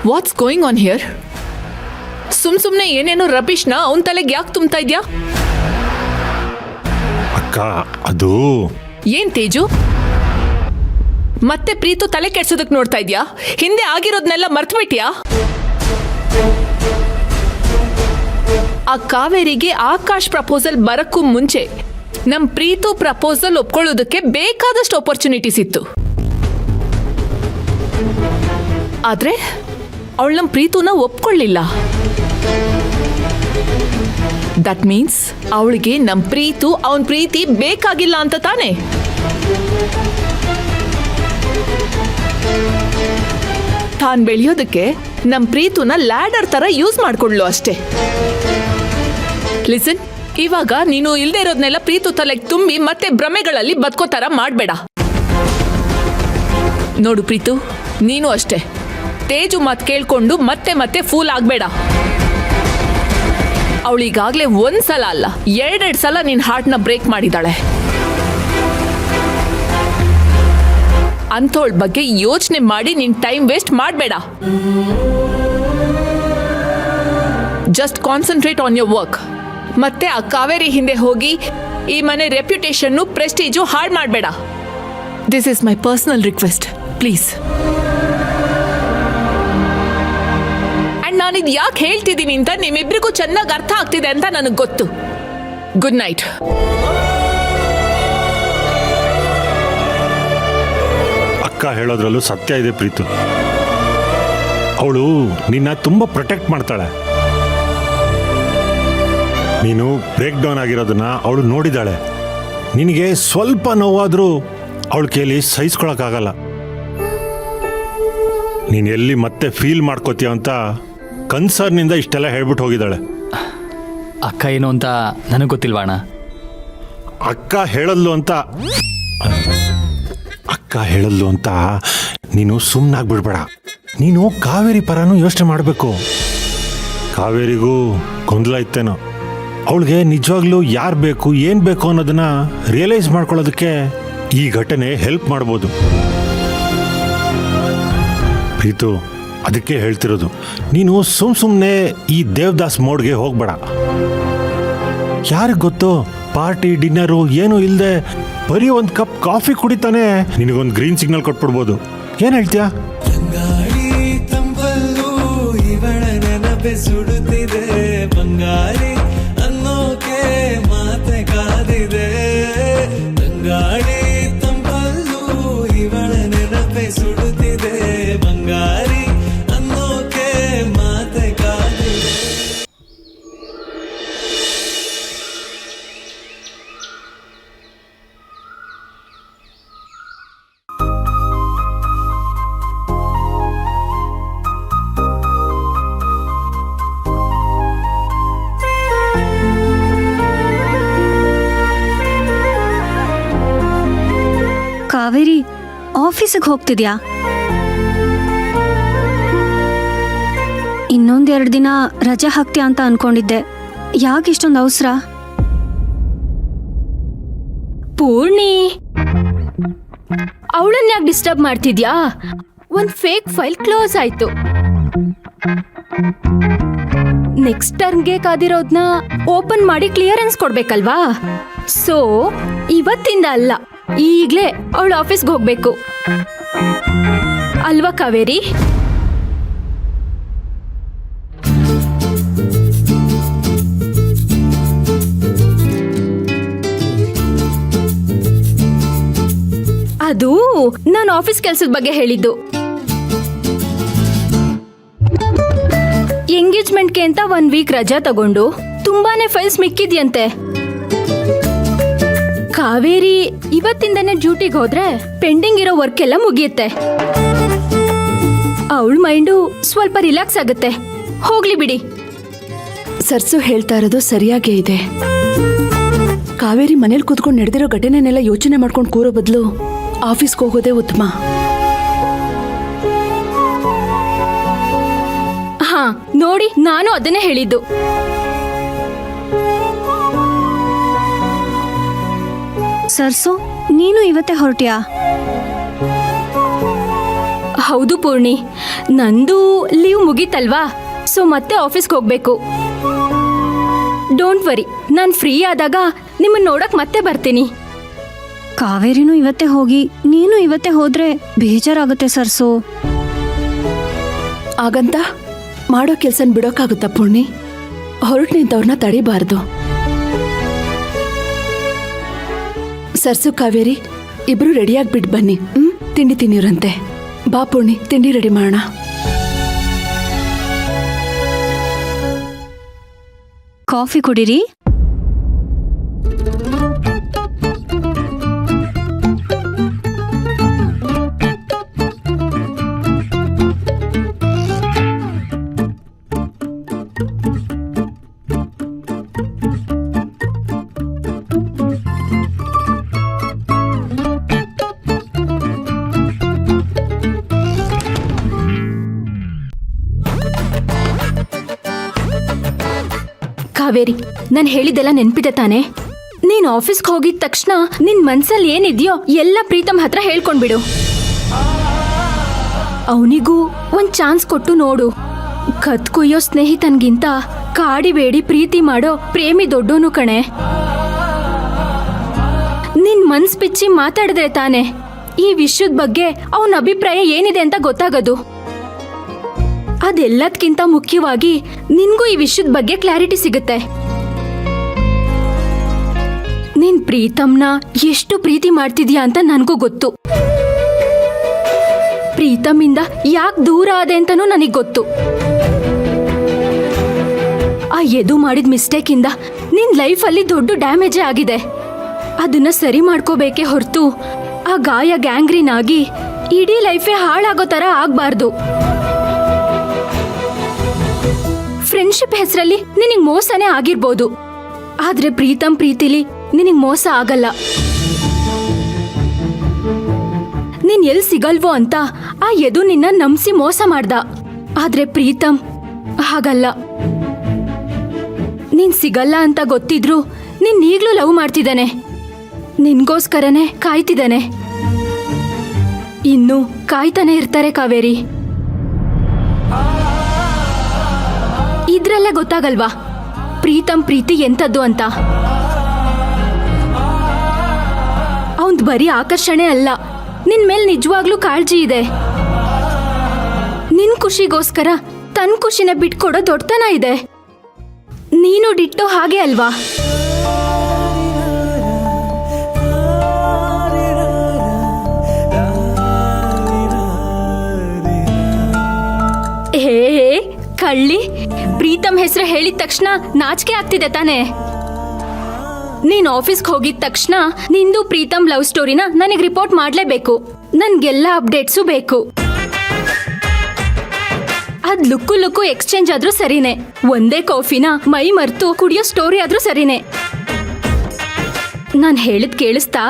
What's going on here? ಸುಮ್ನೆ ಏನೇನೋ ರಬೀಶ್ನ ಅವನ ತಲೆಗೆ ಯಾಕೆ ತುಂಬ್ತಾ ಇದ್ಯಾ? ಅಕ್ಕ ಅದು ಏನ್ ತೇಜು, ಮತ್ತೆ ಪ್ರೀತು ತಲೆ ಕೆಡ್ಸೋದಕ್ ನೋಡ್ತಾ ಇದ್ಯಾ? ಹಿಂದೆ ಆಗಿರೋದ್ನೆಲ್ಲ ಮರ್ತ್ಬಿಟ್ಯಾ? ಆ ಕಾವೇರಿಗೆ ಆಕಾಶ್ ಪ್ರಪೋಸಲ್ ಬರಕ್ಕೂ ಮುಂಚೆ ನಮ್ ಪ್ರೀತು ಪ್ರಪೋಸಲ್ ಒಪ್ಕೊಳ್ಳೋದಕ್ಕೆ ಬೇಕಾದಷ್ಟು ಆಪರ್ಚುನಿಟೀಸ್ ಇತ್ತು. ಆದ್ರೆ ಅವಳು ನಮ್ ಪ್ರೀತುನ ಒಪ್ಕೊಳ್ಳಿಲ್ಲ. ದಟ್ ಮೀನ್ಸ್ ಅವಳಿಗೆ ನಮ್ ಪ್ರೀತು ಅವನ್ ಪ್ರೀತಿ ಬೇಕಾಗಿಲ್ಲ ಅಂತ ತಾನೆ? ತಾನ್ ಬೆಳೆಯೋದಕ್ಕೆ ನಮ್ ಪ್ರೀತುನ ಲ್ಯಾಡರ್ ತರ ಯೂಸ್ ಮಾಡ್ಕೊಳ್ಳು ಅಷ್ಟೇ. ಲಿಸನ್, ಇವಾಗ ನೀನು ಇಲ್ದೇ ಇರೋದ್ನೆಲ್ಲ ಪ್ರೀತು ತಲೆಗೆ ತುಂಬಿ ಮತ್ತೆ ಭ್ರಮೆಗಳಲ್ಲಿ ಬದುಕೋತರ ಮಾಡ್ಬೇಡ. ನೋಡು ಪ್ರೀತು, ನೀನು ಅಷ್ಟೇ ತೇಜು ಮಾತು ಕೇಳ್ಕೊಂಡು ಮತ್ತೆ ಮತ್ತೆ ಫೂಲ್ ಆಗ್ಬೇಡ. ಅವಳಿಗಾಗ್ಲೇ ಒಂದ್ಸಲ ಅಲ್ಲ 2 ಸಲ ನಿನ್ ಹಾರ್ಟ್ನ ಬ್ರೇಕ್ ಮಾಡಿದಾಳೆ. ಅಂಥವಳ ಬಗ್ಗೆ ಯೋಚನೆ ಮಾಡಿ ನಿನ್ ಟೈಮ್ ವೇಸ್ಟ್ ಮಾಡಬೇಡ. Just concentrate on your work. ಮತ್ತೆ ಆ ಕಾವೇರಿ ಹಿಂದೆ ಹೋಗಿ ಈ ಮನೆ ರೆಪ್ಯುಟೇಷನ್ನು ಪ್ರೆಸ್ಟೀಜು ಹಾಳು ಮಾಡಬೇಡ. This is my personal request, please. And ನಾನಿದು ಯಾಕೆ ಹೇಳ್ತಿದ್ದೀನಿ ಅಂತ ನಿಮ್ಮಿಬ್ರಿಗೂ ಚೆನ್ನಾಗಿ ಅರ್ಥ ಆಗ್ತಿದೆ ಅಂತ ನನಗೆ ಗೊತ್ತು. Good night. ಅಕ್ಕ ಹೇಳೋದ್ರಲ್ಲೂ ಸತ್ಯ ಇದೆ ಪ್ರೀತು. ಅವಳು ನಿನ್ನ ತುಂಬ ಪ್ರೊಟೆಕ್ಟ್ ಮಾಡ್ತಾಳೆ. ನೀನು ಬ್ರೇಕ್ ಡೌನ್ ಆಗಿರೋದನ್ನ ಅವಳು ನೋಡಿದಾಳೆ. ನಿನಗೆ ಸ್ವಲ್ಪ ನೋವಾದರೂ ಅವಳ ಕೈಲಿ ಸಹಿಸ್ಕೊಳಕ್ಕಾಗಲ್ಲ. ನೀನು ಎಲ್ಲಿ ಮತ್ತೆ ಫೀಲ್ ಮಾಡ್ಕೋತೀಯ ಅಂತ ಕನ್ಸರ್ನಿಂದ ಇಷ್ಟೆಲ್ಲ ಹೇಳ್ಬಿಟ್ಟು ಹೋಗಿದ್ದಾಳೆ. ಅಕ್ಕ ಏನು ಅಂತ ನನಗೆ ಗೊತ್ತಿಲ್ವಾಣ. ಅಕ್ಕ ಹೇಳಲ್ಲು ಅಂತ ನೀನು ಸುಮ್ಮನಾಗ್ಬಿಡ್ಬೇಡ. ನೀನು ಕಾವೇರಿ ಪರನೂ ಯೋಚನೆ ಮಾಡಬೇಕು. ಕಾವೇರಿಗೂ ಗೊಂದಲ ಇತ್ತೇನೋ. ಅವಳಿಗೆ ನಿಜವಾಗ್ಲೂ ಯಾರು ಬೇಕು ಏನು ಬೇಕು ಅನ್ನೋದನ್ನ ರಿಯಲೈಸ್ ಮಾಡ್ಕೊಳ್ಳೋದಕ್ಕೆ ಈ ಘಟನೆ ಹೆಲ್ಪ್ ಮಾಡ್ಬೋದು. ಪ್ರೀತು, ಅದಕ್ಕೆ ಹೇಳ್ತಿರೋದು, ನೀನು ಸುಮ್ಮನೆ ಈ ದೇವದಾಸ್ ಮೋಡ್ಗೆ ಹೋಗ್ಬೇಡ. ಯಾರಿಗೆ ಗೊತ್ತು, ಪಾರ್ಟಿ ಡಿನ್ನರು ಏನೂ ಇಲ್ಲದೆ ಬರೀ ಒಂದು ಕಪ್ ಕಾಫಿ ಕುಡಿತಾನೆ ನಿನಗೊಂದು ಗ್ರೀನ್ ಸಿಗ್ನಲ್ ಕೊಟ್ಬಿಡ್ಬೋದು. ಏನು ಹೇಳ್ತೀಯಾ? ಸುಡುತ್ತಿದೆ ಬಂಗಾರಿ ಅನ್ನೋಕೆ ಮಾತೆ ಕಾದಿದೆ. ಬಂಗಾಳಿ ತಂಪಲ್ಲೂ ಇವಳ ನೆನಪೆ ಸುಡುತ್ತಿದೆ. ಬಂಗಾರಿ ಅನ್ನೋಕೆ ಮಾತೆ ಕಾದಿದೆ. ಕಾವೇರಿ, ಆಫೀಸಿಗೆ ಹೋಗ್ತಿದ್ಯಾ? ಇನ್ನೊಂದೆರಡು ದಿನ ರಜೆ ಹಾಕ್ತೀಯ ಅಂತ ಅನ್ಕೊಂಡಿದ್ದೆ. ಯಾಕೆ ಇಷ್ಟೊಂದು ಅವಸರ? ಪೂರ್ಣಿ, ಅವಳನ್ನ ಯಾಕೆ ಡಿಸ್ಟರ್ಬ್ ಮಾಡ್ತಿದ್ಯಾ? ಒಂದು ಫೇಕ್ ಫೈಲ್ ಕ್ಲೋಸ್ ಆಯ್ತು. ನೆಕ್ಸ್ಟ್ ಟರ್ನ್ಗೆ ಕಾದಿರೋದ್ನ ಓಪನ್ ಮಾಡಿ ಕ್ಲಿಯರೆನ್ಸ್ ಕೊಡ್ಬೇಕಲ್ವಾ? ಸೊ ಇವತ್ತಿಂದ ಅಲ್ಲ, ಈಗ್ಲೇ ಅವಳು ಆಫೀಸ್ಗೆ ಹೋಗ್ಬೇಕು ಅಲ್ವಾ ಕಾವೇರಿ? ಅದು ನಾನು ಆಫೀಸ್ ಕೆಲ್ಸದ ಬಗ್ಗೆ ಹೇಳಿದ್ದು. ಎಂಗೇಜ್ಮೆಂಟ್ಗೆ ಅಂತ 1 ವೀಕ್ ರಜಾ ತಗೊಂಡು ತುಂಬಾನೇ ಫೈಲ್ಸ್ ಮಿಕ್ಕಿದ್ಯಂತೆ. ಕಾವೇರಿ ಇವತ್ತಿಂದನೇ ಡ್ಯೂಟಿಗೆ ಹೋದ್ರೆ ಪೆಂಡಿಂಗ್ ಇರೋ ವರ್ಕ್ ಎಲ್ಲ ಮುಗಿಯುತ್ತೆ. ಅವಳ ಮೈಂಡು ಸ್ವಲ್ಪ ರಿಲ್ಯಾಕ್ಸ್ ಆಗುತ್ತೆ. ಹೋಗ್ಲಿ ಬಿಡಿ. ಸರ್ಸು ಹೇಳ್ತಾ ಇರೋದು ಸರಿಯಾಗೇ ಇದೆ. ಕಾವೇರಿ ಮನೇಲಿ ಕೂತ್ಕೊಂಡು ನಡೆದಿರೋ ಘಟನೆನೆಲ್ಲ ಯೋಚನೆ ಮಾಡ್ಕೊಂಡು ಕೂರೋ ಬದಲು ಆಫೀಸ್ಗೆ ಹೋಗೋದೇ ಉತ್ತಮ. ಹಾ ನೋಡಿ, ನಾನು ಅದನ್ನೇ ಹೇಳಿದ್ದು. ಸರ್ಸು, ನೀನು ಇವತ್ತೇ ಹೊರಟ್ಯಾ? ಹೌದು ಪೂರ್ಣಿ, ನಂದು ಲೀವ್ ಮುಗೀತಲ್ವಾ, ಸೊ ಮತ್ತೆ ಆಫೀಸ್ಗೆ ಹೋಗ್ಬೇಕು. ಡೋಂಟ್ ವರಿ, ನಾನು ಫ್ರೀ ಆದಾಗ ನಿಮ್ಮನ್ನ ನೋಡಕ್ ಮತ್ತೆ ಬರ್ತೀನಿ. ಕಾವೇರಿನೂ ಇವತ್ತೇ ಹೋಗಿ ನೀನು ಇವತ್ತೇ ಹೋದ್ರೆ ಬೇಜಾರಾಗುತ್ತೆ ಸರ್ಸು. ಆಗಂತ ಮಾಡೋ ಕೆಲ್ಸನ ಬಿಡೋಕ್ಕಾಗುತ್ತಾ ಪೂರ್ಣಿ? ಹೊರಟು ನಿಂತವ್ರನ್ನ ತಡಿಬಾರ್ದು. ಸರ್ಸು ಕಾವೇರಿ ಇಬ್ರು ರೆಡಿಯಾಗಿ ಬಿಟ್ಟು ಬನ್ನಿ. ತಿಂಡಿ ತಿನ್ನಿರಂತೆ. ಬಾ ಪೂರ್ಣಿ, ತಿಂಡಿ ರೆಡಿ ಮಾಡೋಣ. ಕಾಫಿ ಕುಡಿರಿ. ಕಾವೇರಿ, ನಾನು ಹೇಳಿದ್ದೆಲ್ಲ ನೆನ್ಪಿದೆ ತಾನೆ? ನೀನ್ ಆಫೀಸ್ಗೆ ಹೋಗಿದ ತಕ್ಷಣ ನಿನ್ ಮನ್ಸಲ್ಲಿ ಏನಿದೆಯೋ ಎಲ್ಲ ಪ್ರೀತಮ್ ಹತ್ರ ಹೇಳ್ಕೊಂಡ್ಬಿಡು. ಅವನಿಗೂ ಒಂದ್ ಚಾನ್ಸ್ ಕೊಟ್ಟು ನೋಡು. ಕತ್ಕೊಯ್ಯೋ ಸ್ನೇಹಿತನ್ಗಿಂತ ಕಾಡಿಬೇಡಿ ಪ್ರೀತಿ ಮಾಡೋ ಪ್ರೇಮಿ ದೊಡ್ಡೋನು ಕಣೆ. ನಿನ್ ಮನ್ಸ್ ಬಿಚ್ಚಿ ಮಾತಾಡಿದ್ರೆ ತಾನೆ ಈ ವಿಷಯದ ಬಗ್ಗೆ ಅವನ ಅಭಿಪ್ರಾಯ ಏನಿದೆ ಅಂತ ಗೊತ್ತಾಗೋದು. ಅದೆಲ್ಲದಕ್ಕಿಂತ ಮುಖ್ಯವಾಗಿ ನಿನ್ಗೂ ಈ ವಿಷಯದ ಬಗ್ಗೆ ಕ್ಲಾರಿಟಿ ಸಿಗುತ್ತೆ. ನೀನ್ ಪ್ರೀತಮ್ನ ಎಷ್ಟು ಪ್ರೀತಿ ಮಾಡ್ತಿದ್ಯಾ ಅಂತ ನನಗೂ ಗೊತ್ತು. ಪ್ರೀತಮಿಂದ ಯಾಕೆ ದೂರ ಆದೆ ಅಂತನೂ ನನಗೆ ಗೊತ್ತು. ಆ ಎದು ಮಾಡಿದ ಮಿಸ್ಟೇಕಿಂದ ನಿನ್ ಲೈಫಲ್ಲಿ ದೊಡ್ಡ ಡ್ಯಾಮೇಜೇ ಆಗಿದೆ. ಅದನ್ನ ಸರಿ ಮಾಡ್ಕೋಬೇಕೇ ಹೊರತು ಆ ಗಾಯ ಗ್ಯಾಂಗ್ರೀನ್ ಆಗಿ ಇಡೀ ಲೈಫೇ ಹಾಳಾಗೋ ಥರ ಆಗ್ಬಾರ್ದು. ಫ್ರೆಂಡ್ಶಿಪ್ ಹೆಸರಲ್ಲಿ ನಿನಗೆ ಮೋಸನೇ ಆಗಿರ್ಬೋದು, ಆದ್ರೆ ಪ್ರೀತಮ್ ಪ್ರೀತಿಲಿ ನಿನಗೆ ಮೋಸ ಆಗಲ್ಲ. ನೀನ್ ಎಲ್ಲಿ ಸಿಗಲ್ವೋ ಅಂತ ಆ ಎದು ನಿನ್ನ ನಂಬಿಸಿ ಮೋಸ ಮಾಡ್ದ, ಆದ್ರೆ ಪ್ರೀತಮ್ ಹಾಗಲ್ಲ. ನೀನ್ ಸಿಗಲ್ಲ ಅಂತ ಗೊತ್ತಿದ್ರು ನೀನ್ ಈಗ್ಲೂ ಲವ್ ಮಾಡ್ತಿದ್ದಾನೆ, ನಿನ್ಗೋಸ್ಕರನೇ ಕಾಯ್ತಿದ್ದಾನೆ. ಇನ್ನು ಕಾಯ್ತಾನೆ ಇರ್ತಾರೆ ಕಾವೇರಿ. ಇದ್ರಲ್ಲೇ ಗೊತ್ತಾಗಲ್ವಾ ಪ್ರೀತಮ್ ಪ್ರೀತಿ ಎಂಥದ್ದು ಅಂತ? ಅವಂದ್ ಬರೀ ಆಕರ್ಷಣೆ ಅಲ್ಲ, ನಿನ್ ಮೇಲ್ ನಿಜವಾಗ್ಲೂ ಕಾಳಜಿ ಇದೆ. ನಿನ್ ಖುಷಿಗೋಸ್ಕರ ತನ್ ಖುಷಿನ ಬಿಟ್ಕೊಡೋ ದೊಡ್ಡತನ ಇದೆ. ನೀನು ಡಿಟ್ಟೋ ಹಾಗೆ ಅಲ್ವಾ? ಹೇ ಕಳ್ಳಿ, ಪ್ರೀತಮ್ ಹೆಸರು ಹೇಳಿದ ತಕ್ಷಣ ನಾಚಿಕೆ ಆಗ್ತಿದೆ ತಾನೆ? ನೀನ್ ಆಫೀಸ್ಗೆ ಹೋಗಿದ ತಕ್ಷಣ ನಿಂದು ಪ್ರೀತಮ್ ಲವ್ ಸ್ಟೋರಿನ ನನಗೆ ರಿಪೋರ್ಟ್ ಮಾಡ್ಲೇಬೇಕು. ನನ್ಗೆಲ್ಲ ಅಪ್ಡೇಟ್ಸು ಬೇಕು. ಅದ್ ಲುಕ್ಕು ಎಕ್ಸ್ಚೇಂಜ್ ಆದ್ರೂ ಸರಿನೇ, ಒಂದೇ ಕಾಫಿನ ಮೈ ಮರ್ತು ಕುಡಿಯೋ ಸ್ಟೋರಿ ಆದ್ರೂ ಸರಿನೇ. ನಾನ್ ಹೇಳಿದ್ ಕೇಳಿಸ್ತಾ?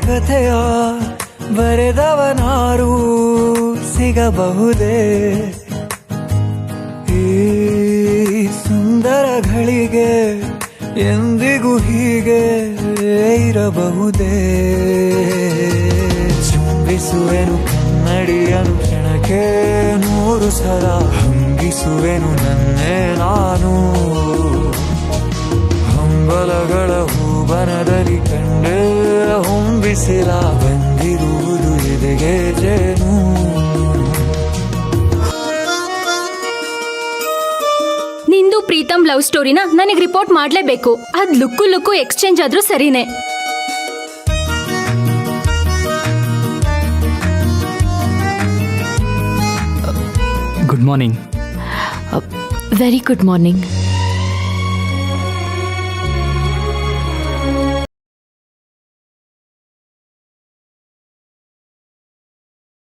ಕಥೆಯ ಬರೆದವನಾರು ಸಿಗಬಹುದೇ? ಈ ಸುಂದರ ಘಳಿಗೆ ಎಂದಿಗೂ ಹೀಗೆ ಇರಬಹುದೇ? ಚುಂಬಿಸುವೆನು ಕನ್ನಡಿಯನು ಕ್ಷಣಕ್ಕೆ 100 ಸಲ, ಹಂಗಿಸುವೆನು ನನ್ನೇ ನಾನು. ಹಂಬಲಗಳ ಹೂಬನದಲ್ಲಿ ಕಂಡೆ ಹೊಂಬಿಸಿಲ, ಬಂದಿರುವುದು ಎದೆಗೆ ಜೇನು. ನಿಂದು ಪ್ರೀತಮ್ ಲವ್ ಸ್ಟೋರಿನ ನನಗೆ ರಿಪೋರ್ಟ್ ಮಾಡ್ಲೇಬೇಕು. ಅದ್ ಲುಕ್ಕು ಎಕ್ಸ್ಚೇಂಜ್ ಆದ್ರೂ ಸರಿನೇ. Good morning. Very good morning.